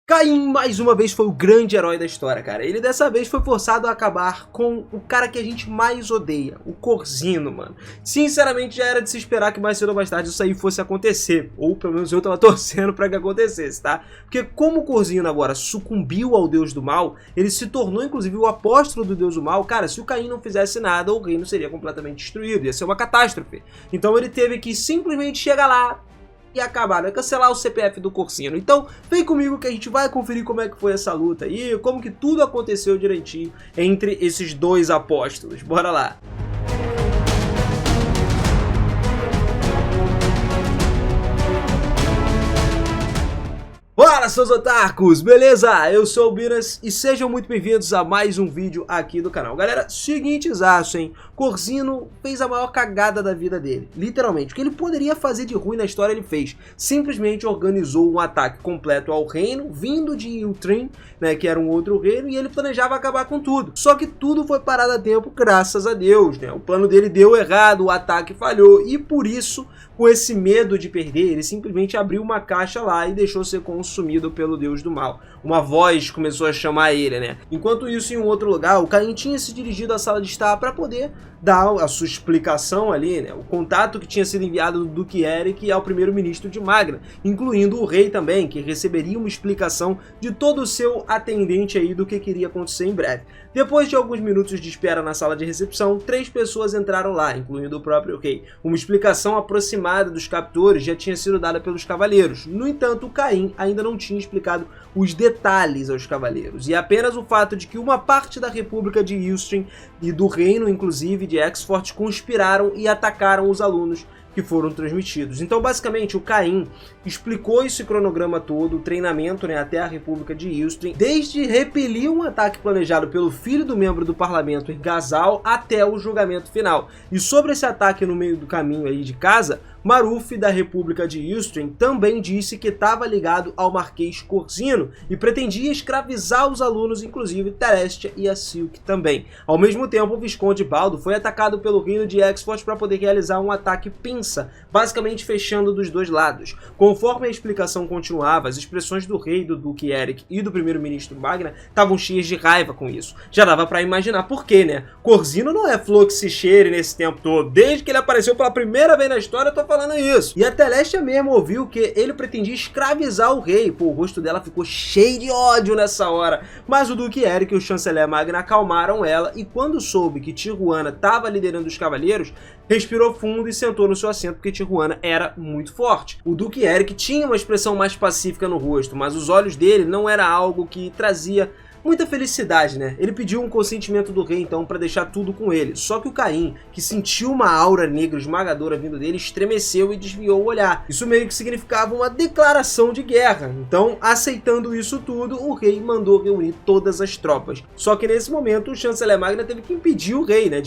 Caim, mais uma vez, foi o grande herói da história, cara. Ele dessa vez foi forçado a acabar com o cara que a gente mais odeia, o Corzino, mano. Sinceramente, já era de se esperar que mais cedo ou mais tarde isso aí fosse acontecer. Ou pelo menos eu tava torcendo pra que acontecesse, tá? Porque como o Corzino agora sucumbiu ao Deus do Mal, ele se tornou inclusive o apóstolo do Deus do Mal. Cara, se o Caim não fizesse nada, o reino seria completamente destruído. Ia ser uma catástrofe. Então ele teve que simplesmente chegar lá e acabar, vai cancelar o CPF do Corzino. Então vem comigo que a gente vai conferir como é que foi essa luta aí, como que tudo aconteceu direitinho entre esses dois apóstolos. Bora lá! Fala, seus otakus, beleza? Eu sou o Biras e sejam muito bem-vindos a mais um vídeo aqui do canal. Galera, seguintezaço, hein? Corzino fez a maior cagada da vida dele, literalmente. O que ele poderia fazer de ruim na história ele fez. Simplesmente organizou um ataque completo ao reino, vindo de Yutrin, né, que era um outro reino, e ele planejava acabar com tudo. Só que tudo foi parado a tempo, graças a Deus, né? O plano dele deu errado, o ataque falhou, e por isso, com esse medo de perder, ele simplesmente abriu uma caixa lá e deixou ser consumido pelo Deus do Mal. Uma voz começou a chamar ele, né? Enquanto isso, em um outro lugar, o Caim tinha se dirigido à sala de estar para poder dar a sua explicação ali, né? O contato que tinha sido enviado do Duque Eric ao primeiro-ministro de Magna, incluindo o rei também, que receberia uma explicação de todo o seu atendente aí do que queria acontecer em breve. Depois de alguns minutos de espera na sala de recepção, 3 pessoas entraram lá, incluindo o próprio rei. Uma explicação aproximada dos captores já tinha sido dada pelos cavaleiros. No entanto, o Caim ainda não tinha explicado os detalhes aos cavaleiros, e apenas o fato de que uma parte da República de Yustrin e do reino, inclusive, de Exfort conspiraram e atacaram os alunos que foram transmitidos. Então, basicamente, o Caim explicou esse cronograma todo, o treinamento, né, até a República de Yustrin, desde repelir um ataque planejado pelo filho do membro do parlamento, Irgazal, até o julgamento final. E sobre esse ataque no meio do caminho aí de casa, Maruf, da República de Yustrin, também disse que estava ligado ao Marquês Corzino e pretendia escravizar os alunos, inclusive Telestia e a Silk também. Ao mesmo tempo, o Visconde Baldo foi atacado pelo reino de Exfort para poder realizar um ataque pinça, basicamente fechando dos dois lados. Conforme a explicação continuava, as expressões do rei, do Duque Eric e do primeiro-ministro Magna estavam cheias de raiva com isso. Já dava para imaginar por quê, né? Corzino não é flor que se cheire nesse tempo todo. Desde que ele apareceu pela primeira vez na história, eu tô falando isso. E a Telestia mesmo ouviu que ele pretendia escravizar o rei. Pô, o rosto dela ficou cheio de ódio nessa hora. Mas o Duque Eric e o chanceler Magna acalmaram ela, e quando soube que Tijuana estava liderando os cavaleiros, respirou fundo e sentou no seu assento, porque Tijuana era muito forte. O Duque Eric tinha uma expressão mais pacífica no rosto, mas os olhos dele não era algo que trazia muita felicidade, né? Ele pediu um consentimento do rei, então, para deixar tudo com ele. Só que o Caim, que sentiu uma aura negra esmagadora vindo dele, estremeceu e desviou o olhar. Isso meio que significava uma declaração de guerra. Então, aceitando isso tudo, o rei mandou reunir todas as tropas. Só que nesse momento, o chanceler Magna teve que impedir o rei, né?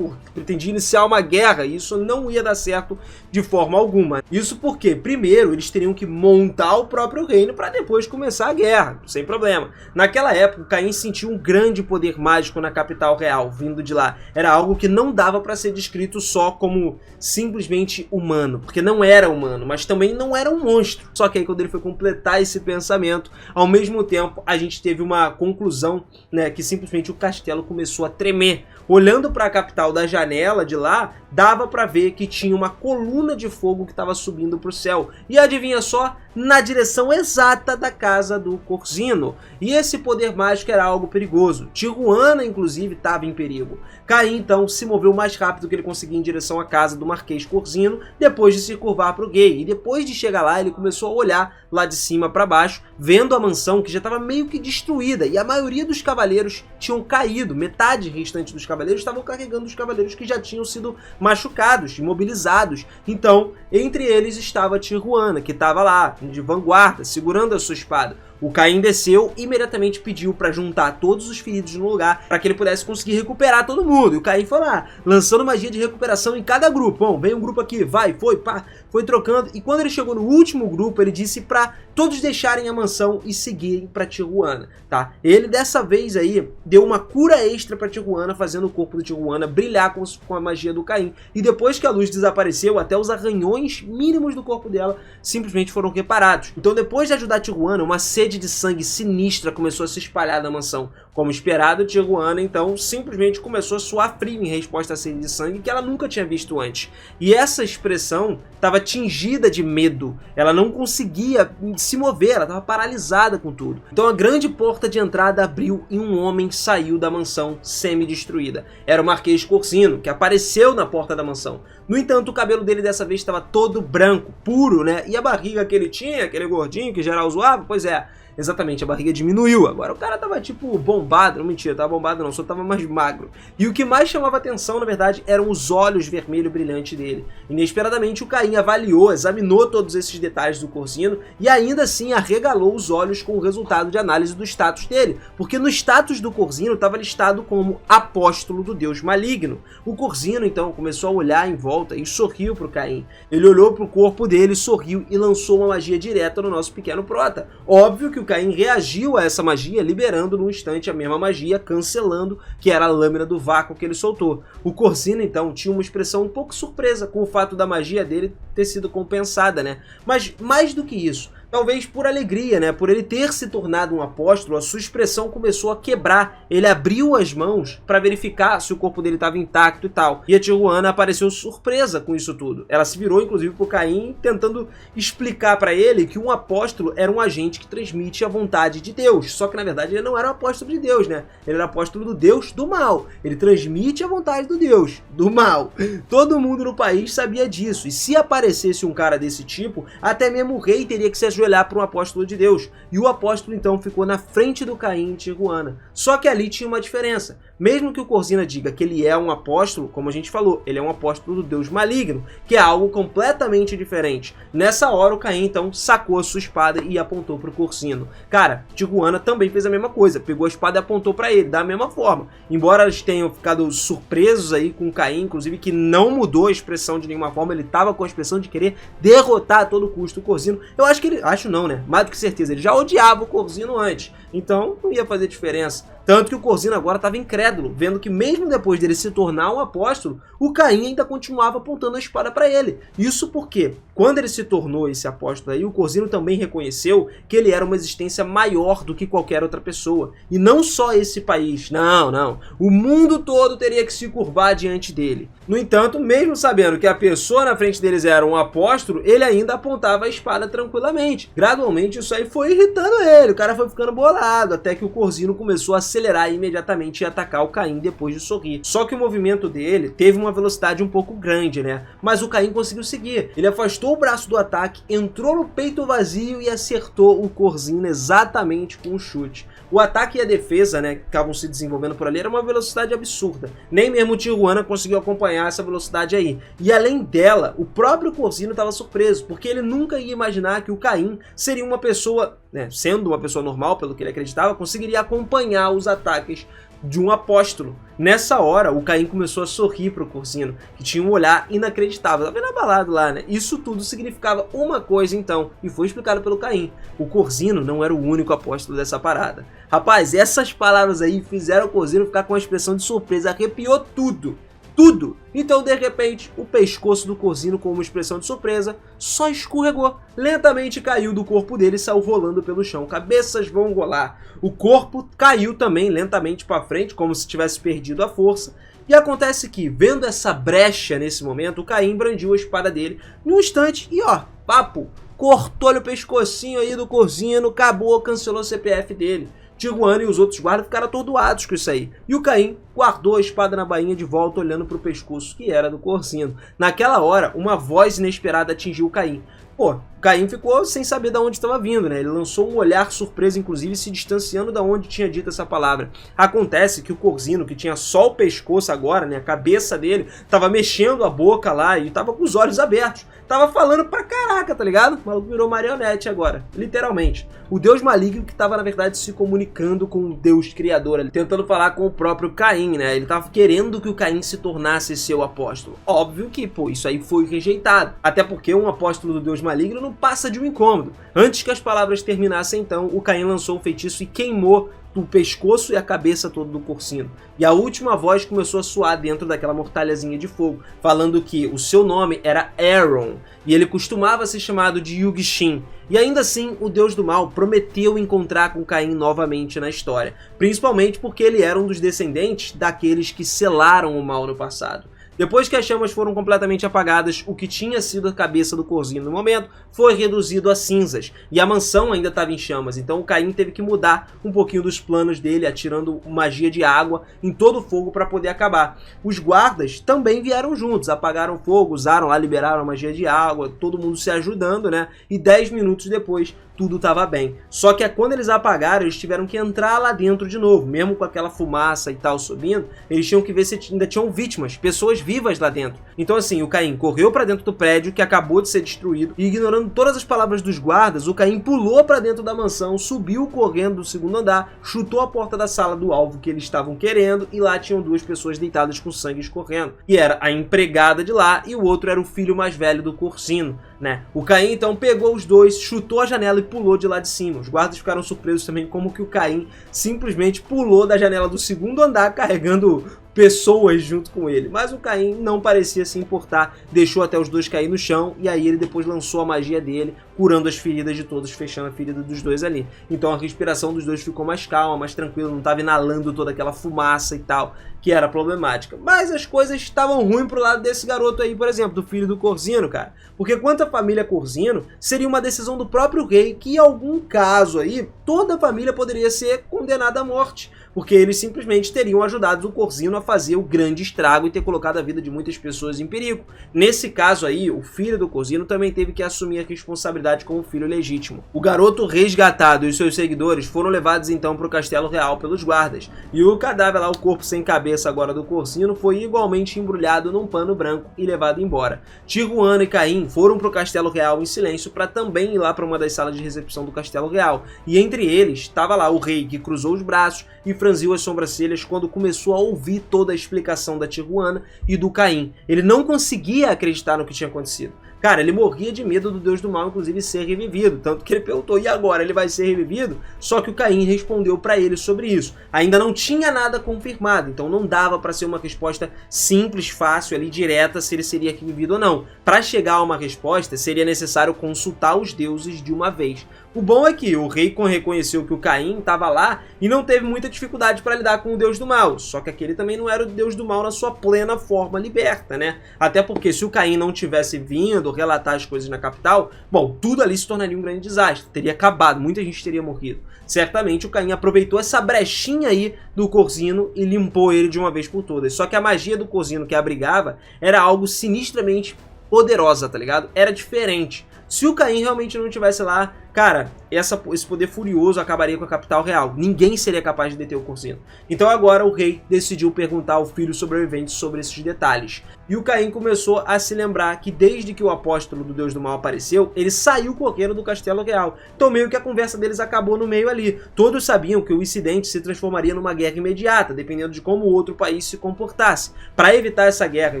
Pretendia iniciar uma guerra, e isso não ia dar certo de forma alguma. Isso porque, primeiro, eles teriam que montar o próprio reino para depois começar a guerra, sem problema. Naquela época, o Caim sentiu um grande poder mágico na capital real, vindo de lá. Era algo que não dava para ser descrito só como simplesmente humano, porque não era humano, mas também não era um monstro. Só que aí, quando ele foi completar esse pensamento, ao mesmo tempo a gente teve uma conclusão, né, que simplesmente o castelo começou a tremer. Olhando para a capital da janela de lá, dava para ver que tinha uma coluna de fogo que estava subindo para o céu. E adivinha só? Na direção exata da casa do Corzino. E esse poder mágico era algo perigoso. Tijuana, inclusive, estava em perigo. Caim, então, se moveu mais rápido que ele conseguia em direção à casa do Marquês Corzino, depois de se curvar para o gay. E depois de chegar lá, ele começou a olhar lá de cima para baixo, vendo a mansão que já estava meio que destruída. E a maioria dos cavaleiros tinham caído. Metade restante dos cavaleiros estavam carregando os cavaleiros que já tinham sido machucados, imobilizados. Então, entre eles estava Tijuana, que estava lá, de vanguarda, segurando a sua espada. O Caim desceu e imediatamente pediu para juntar todos os feridos no lugar para que ele pudesse conseguir recuperar todo mundo. E o Caim foi lá, lançando magia de recuperação em cada grupo. Bom, vem um grupo aqui, vai, foi, pá, foi trocando. E quando ele chegou no último grupo, ele disse para todos deixarem a mansão e seguirem para Tijuana, tá? Ele dessa vez aí deu uma cura extra para Tijuana, fazendo o corpo de Tijuana brilhar com a magia do Caim. E depois que a luz desapareceu, até os arranhões mínimos do corpo dela simplesmente foram reparados. Então, depois de ajudar Tijuana, uma sede de sangue sinistra começou a se espalhar na mansão. Como esperado, Tijuana então simplesmente começou a suar frio em resposta à sede de sangue que ela nunca tinha visto antes. E essa expressão estava tingida de medo. Ela não conseguia se mover, ela estava paralisada com tudo. Então a grande porta de entrada abriu e um homem saiu da mansão semi-destruída. Era o Marquês Corsino, que apareceu na porta da mansão. No entanto, o cabelo dele dessa vez estava todo branco, puro, né? E a barriga que ele tinha, aquele gordinho que geral zoava, pois é, exatamente, a barriga diminuiu. Agora o cara tava tipo bombado, não mentira, tava bombado não, só tava mais magro. E o que mais chamava atenção, na verdade, eram os olhos vermelho brilhantes dele. Inesperadamente o Caim avaliou, examinou todos esses detalhes do Corsino e ainda assim arregalou os olhos com o resultado de análise do status dele, porque no status do Corsino estava listado como apóstolo do deus maligno. O Corsino então começou a olhar em volta e sorriu pro Caim. Ele olhou pro corpo dele, sorriu e lançou uma magia direta no nosso pequeno prota. Óbvio que o Caim reagiu a essa magia, liberando num instante a mesma magia, cancelando que era a lâmina do vácuo que ele soltou. O Corsino então tinha uma expressão um pouco surpresa com o fato da magia dele ter sido compensada, né? Mas mais do que isso, talvez por alegria, né? Por ele ter se tornado um apóstolo, a sua expressão começou a quebrar. Ele abriu as mãos para verificar se o corpo dele estava intacto e tal. E a Tijuana apareceu surpresa com isso tudo. Ela se virou inclusive pro Caim, tentando explicar para ele que um apóstolo era um agente que transmite a vontade de Deus. Só que na verdade ele não era um apóstolo de Deus, né? Ele era apóstolo do Deus do mal. Ele transmite a vontade do Deus do mal. Todo mundo no país sabia disso. E se aparecesse um cara desse tipo, até mesmo o rei teria que se ajoelhar para um apóstolo de Deus. E o apóstolo então ficou na frente do Caim em Tijuana. Só que ali tinha uma diferença. Mesmo que o Corsino diga que ele é um apóstolo, como a gente falou, ele é um apóstolo do Deus maligno, que é algo completamente diferente. Nessa hora o Caim então sacou a sua espada e apontou para o Corsino. Cara, Tijuana também fez a mesma coisa, pegou a espada e apontou para ele, da mesma forma. Embora eles tenham ficado surpresos aí com o Caim, inclusive que não mudou a expressão de nenhuma forma, ele estava com a expressão de querer derrotar a todo custo o Corsino. Eu acho que ele, acho não, né? Mais do que certeza, ele já odiava o Corsino antes, então não ia fazer diferença. Tanto que o Corsino agora estava incrédulo, vendo que mesmo depois dele se tornar um apóstolo, o Caim ainda continuava apontando a espada para ele. Isso porque, quando ele se tornou esse apóstolo aí, o Corsino também reconheceu que ele era uma existência maior do que qualquer outra pessoa. E não só esse país, não. O mundo todo teria que se curvar diante dele. No entanto, mesmo sabendo que a pessoa na frente deles era um apóstolo, ele ainda apontava a espada tranquilamente. Gradualmente isso aí foi irritando ele, o cara foi ficando bolado, até que o Corsino começou a acelerar imediatamente e atacar o Caim depois de sorrir. Só que o movimento dele teve uma velocidade um pouco grande, né? Mas o Caim conseguiu seguir. Ele afastou o braço do ataque, entrou no peito vazio e acertou o Corsino exatamente com um chute. O ataque e a defesa, né, que estavam se desenvolvendo por ali, era uma velocidade absurda. Nem mesmo o Tijuana conseguiu acompanhar essa velocidade aí. E além dela, o próprio Corsino estava surpreso, porque ele nunca ia imaginar que o Caim seria uma pessoa, né, sendo uma pessoa normal, pelo que ele acreditava, conseguiria acompanhar os ataques de um apóstolo. Nessa hora, o Caim começou a sorrir para o Corsino, que tinha um olhar inacreditável. Tava vendo abalado lá, né? Isso tudo significava uma coisa, então, e foi explicado pelo Caim. O Corsino não era o único apóstolo dessa parada. Rapaz, essas palavras aí fizeram o Corsino ficar com uma expressão de surpresa, arrepiou tudo. Tudo! Então, de repente, o pescoço do Corsino, com uma expressão de surpresa, só escorregou. Lentamente caiu do corpo dele e saiu rolando pelo chão. Cabeças vão rolar. O corpo caiu também lentamente para frente, como se tivesse perdido a força. E acontece que, vendo essa brecha nesse momento, o Caim brandiu a espada dele num instante e ó, papo, cortou-lhe o pescocinho aí do Corsino, acabou, cancelou o CPF dele. Tijuana e os outros guardas ficaram atordoados com isso aí. E o Caim guardou a espada na bainha de volta, olhando para o pescoço que era do Corsino. Naquela hora, uma voz inesperada atingiu o Caim. Pô, o Caim ficou sem saber de onde estava vindo, né? Ele lançou um olhar surpreso, inclusive se distanciando da onde tinha dito essa palavra. Acontece que o Corsino, que tinha só o pescoço agora, né? A cabeça dele, tava mexendo a boca lá e tava com os olhos abertos. Tava falando pra caraca, tá ligado? O maluco virou marionete agora, literalmente. O deus maligno que tava, na verdade, se comunicando com o deus criador ali, tentando falar com o próprio Caim. Caim, né? Ele tava querendo que o Caim se tornasse seu apóstolo. Óbvio que, pô, isso aí foi rejeitado. Até porque um apóstolo do Deus maligno não passa de um incômodo. Antes que as palavras terminassem, então, o Caim lançou um feitiço e queimou o pescoço e a cabeça todo do Corsino. E a última voz começou a soar dentro daquela mortalhazinha de fogo, falando que o seu nome era Aaron, e ele costumava ser chamado de Yugin. E ainda assim, o Deus do Mal prometeu encontrar com Caim novamente na história, principalmente porque ele era um dos descendentes daqueles que selaram o mal no passado. Depois que as chamas foram completamente apagadas, o que tinha sido a cabeça do Corsino no momento foi reduzido a cinzas, e a mansão ainda estava em chamas, então o Caim teve que mudar um pouquinho dos planos dele, atirando magia de água em todo o fogo para poder acabar. Os guardas também vieram juntos, apagaram o fogo, usaram lá, liberaram a magia de água, todo mundo se ajudando, né? E 10 minutos depois, tudo estava bem. Só que quando eles apagaram, eles tiveram que entrar lá dentro de novo, mesmo com aquela fumaça e tal subindo, eles tinham que ver se ainda tinham vítimas, pessoas vivas lá dentro. Então assim, o Caim correu para dentro do prédio que acabou de ser destruído e, ignorando todas as palavras dos guardas, o Caim pulou para dentro da mansão, subiu correndo do segundo andar, chutou a porta da sala do alvo que eles estavam querendo, e lá tinham duas pessoas deitadas com sangue escorrendo, que era a empregada de lá e o outro era o filho mais velho do Corsino, né? O Caim então pegou os dois, chutou a janela e pulou de lá de cima. Os guardas ficaram surpresos também como que o Caim simplesmente pulou da janela do segundo andar carregando pessoas junto com ele, mas o Caim não parecia se importar, deixou até os dois cair no chão, e aí ele depois lançou a magia dele, curando as feridas de todos, fechando a ferida dos dois ali. Então a respiração dos dois ficou mais calma, mais tranquila, não estava inalando toda aquela fumaça e tal, que era problemática. Mas as coisas estavam ruins pro lado desse garoto aí, por exemplo, do filho do Corsino, cara. Porque quanto à família Corsino, seria uma decisão do próprio rei que, em algum caso aí, toda a família poderia ser condenada à morte, porque eles simplesmente teriam ajudado o Corsino a fazer o grande estrago e ter colocado a vida de muitas pessoas em perigo. Nesse caso aí, o filho do Corsino também teve que assumir a responsabilidade como filho legítimo. O garoto resgatado e os seus seguidores foram levados então para o Castelo Real pelos guardas, e o cadáver lá, o corpo sem cabeça agora do Corsino, foi igualmente embrulhado num pano branco e levado embora. Tijuana e Caim foram para o Castelo Real em silêncio para também ir lá para uma das salas de recepção do Castelo Real, e entre eles estava lá o rei, que cruzou os braços e franziu as sobrancelhas quando começou a ouvir toda a explicação da Tijuana e do Caim. Ele não conseguia acreditar no que tinha acontecido. Cara, ele morria de medo do Deus do Mal, inclusive, ser revivido. Tanto que ele perguntou, e agora, ele vai ser revivido? Só que o Caim respondeu para ele sobre isso. Ainda não tinha nada confirmado, então não dava para ser uma resposta simples, fácil, ali, direta, se ele seria revivido ou não. Para chegar a uma resposta, seria necessário consultar os deuses de uma vez. O bom é que o rei reconheceu que o Caim estava lá e não teve muita dificuldade para lidar com o Deus do Mal. Só que aquele também não era o Deus do Mal na sua plena forma liberta, né? Até porque se o Caim não tivesse vindo relatar as coisas na capital, bom, tudo ali se tornaria um grande desastre. Teria acabado, muita gente teria morrido. Certamente o Caim aproveitou essa brechinha aí do Corsino e limpou ele de uma vez por todas. Só que a magia do Corsino que abrigava era algo sinistramente poderosa, tá ligado? Era diferente. Se o Caim realmente não estivesse lá, cara, esse poder furioso acabaria com a capital real. Ninguém seria capaz de deter o Corsino. Então agora o rei decidiu perguntar ao filho sobrevivente sobre esses detalhes. E o Caim começou a se lembrar que desde que o apóstolo do Deus do Mal apareceu, ele saiu correndo do Castelo Real. Então meio que a conversa deles acabou no meio ali. Todos sabiam que o incidente se transformaria numa guerra imediata, dependendo de como o outro país se comportasse. Para evitar essa guerra e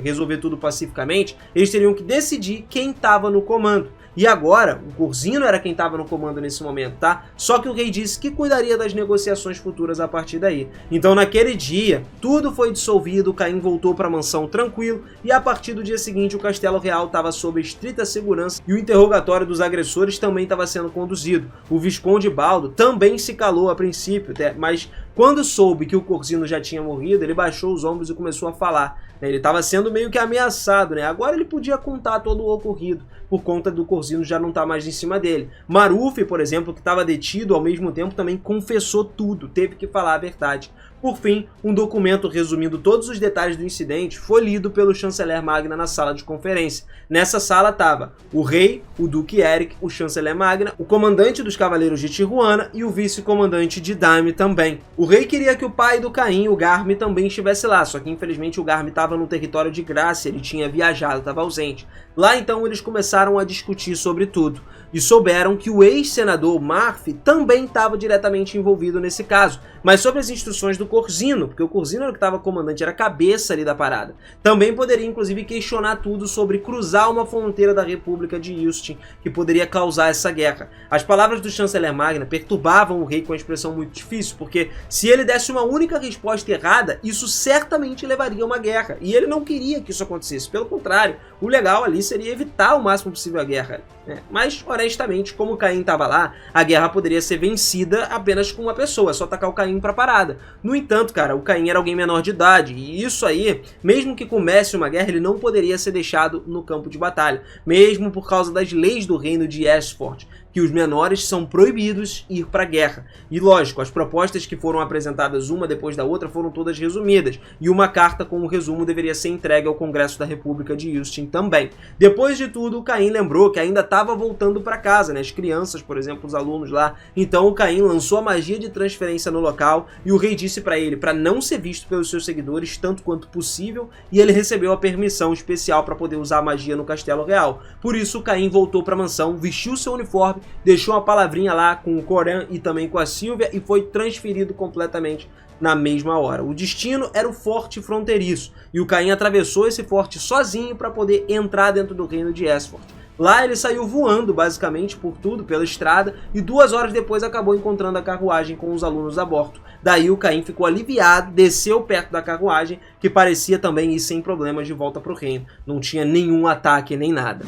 resolver tudo pacificamente, eles teriam que decidir quem estava no comando. E agora, o Corsino era quem estava no comando nesse momento, tá? Só que o rei disse que cuidaria das negociações futuras a partir daí. Então naquele dia, tudo foi dissolvido, Caim voltou para a mansão tranquilo, e a partir do dia seguinte o Castelo Real estava sob estrita segurança e o interrogatório dos agressores também estava sendo conduzido. O Visconde Baldo também se calou a princípio, mas quando soube que o Corsino já tinha morrido, ele baixou os ombros e começou a falar. Ele estava sendo meio que ameaçado, né? Agora ele podia contar todo o ocorrido, por conta do Corsino já não estar mais em cima dele. Maruf, por exemplo, que estava detido ao mesmo tempo, também confessou tudo, teve que falar a verdade. Por fim, um documento resumindo todos os detalhes do incidente foi lido pelo chanceler Magna na sala de conferência. Nessa sala estava o rei, o duque Eric, o chanceler Magna, o comandante dos cavaleiros de Tijuana e o vice-comandante de Daime também. O rei queria que o pai do Caim, o Garm, também estivesse lá, só que infelizmente o Garm estava no território de Grácia, ele tinha viajado, estava ausente. Lá então eles começaram a discutir sobre tudo, e souberam que o ex-senador Marf também estava diretamente envolvido nesse caso, mas sob as instruções do Corzino, porque o Corzino era o que estava comandante, era a cabeça ali da parada. Também poderia inclusive questionar tudo sobre cruzar uma fronteira da República de Justin, que poderia causar essa guerra. As palavras do chanceler Magna perturbavam o rei com uma expressão muito difícil, porque se ele desse uma única resposta errada, isso certamente levaria a uma guerra, e ele não queria que isso acontecesse, pelo contrário, o legal ali seria evitar o máximo possível a guerra. Mas, honestamente, como Caim estava lá, a guerra poderia ser vencida apenas com uma pessoa, é só tacar o Caim pra parada. No entanto, cara, o Caim era alguém menor de idade, e isso aí, mesmo que comece uma guerra, ele não poderia ser deixado no campo de batalha, mesmo por causa das leis do reino de Esfort, que os menores são proibidos ir para a guerra. E lógico, as propostas que foram apresentadas uma depois da outra foram todas resumidas, e uma carta com o resumo deveria ser entregue ao Congresso da República de Justin também. Depois de tudo, o Caim lembrou que ainda estava voltando para casa, né? As crianças, por exemplo, os alunos lá. Então o Caim lançou a magia de transferência no local, e o rei disse para ele para não ser visto pelos seus seguidores tanto quanto possível, e ele recebeu a permissão especial para poder usar a magia no Castelo Real. Por isso o Caim voltou para a mansão, vestiu seu uniforme, deixou uma palavrinha lá com o Coran e também com a Sylvia e foi transferido completamente na mesma hora. O destino era o forte fronteiriço, e o Caim atravessou esse forte sozinho para poder entrar dentro do reino de Esfort. Lá ele saiu voando basicamente por tudo, pela estrada, e 2 horas depois acabou encontrando a carruagem com os alunos a bordo. Daí o Caim ficou aliviado, desceu perto da carruagem, que parecia também ir sem problemas de volta para o reino. Não tinha nenhum ataque nem nada.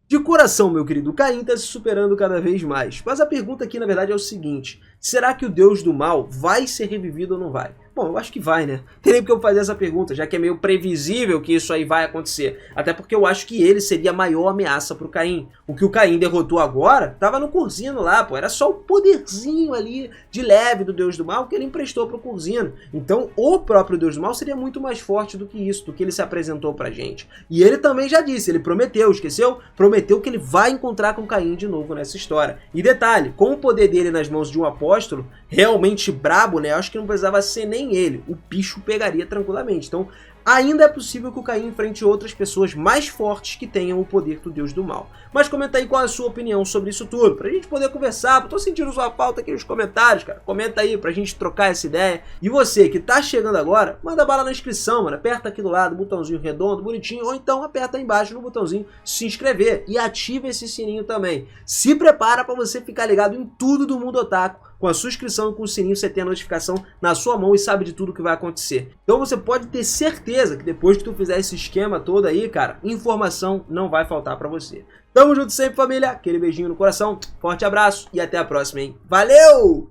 De coração, meu querido, o Caim está se superando cada vez mais. Mas a pergunta aqui, na verdade, é o seguinte: será que o Deus do Mal vai ser revivido ou não vai? Bom, eu acho que vai, né? Tem nem porque eu fazer essa pergunta, já que é meio previsível que isso aí vai acontecer. Até porque eu acho que ele seria a maior ameaça pro Caim. O que o Caim derrotou agora tava no Corzino lá, pô. Era só o poderzinho ali de leve do Deus do Mal que ele emprestou pro Corzino. Então o próprio Deus do Mal seria muito mais forte do que isso, do que ele se apresentou pra gente. E ele também já disse, ele prometeu, esqueceu? Prometeu que ele vai encontrar com Caim de novo nessa história. E detalhe, com o poder dele nas mãos de um apóstolo, realmente brabo, né? Eu acho que não precisava ser nem ele, o bicho pegaria tranquilamente. Então ainda é possível que o Caim enfrente outras pessoas mais fortes que tenham o poder do Deus do Mal. Mas comenta aí qual é a sua opinião sobre isso tudo, pra gente poder conversar. Eu tô sentindo sua falta aqui nos comentários, cara. Comenta aí pra gente trocar essa ideia. E você que tá chegando agora, manda bala na inscrição, mano. Aperta aqui do lado, botãozinho redondo, bonitinho, ou então aperta aí embaixo no botãozinho se inscrever e ativa esse sininho também. Se prepara pra você ficar ligado em tudo do mundo otaku. Com a sua inscrição e com o sininho você tem a notificação na sua mão e sabe de tudo que vai acontecer. Então você pode ter certeza que depois que tu fizer esse esquema todo aí, cara, informação não vai faltar pra você. Tamo junto sempre, família. Aquele beijinho no coração, forte abraço e até a próxima, hein? Valeu!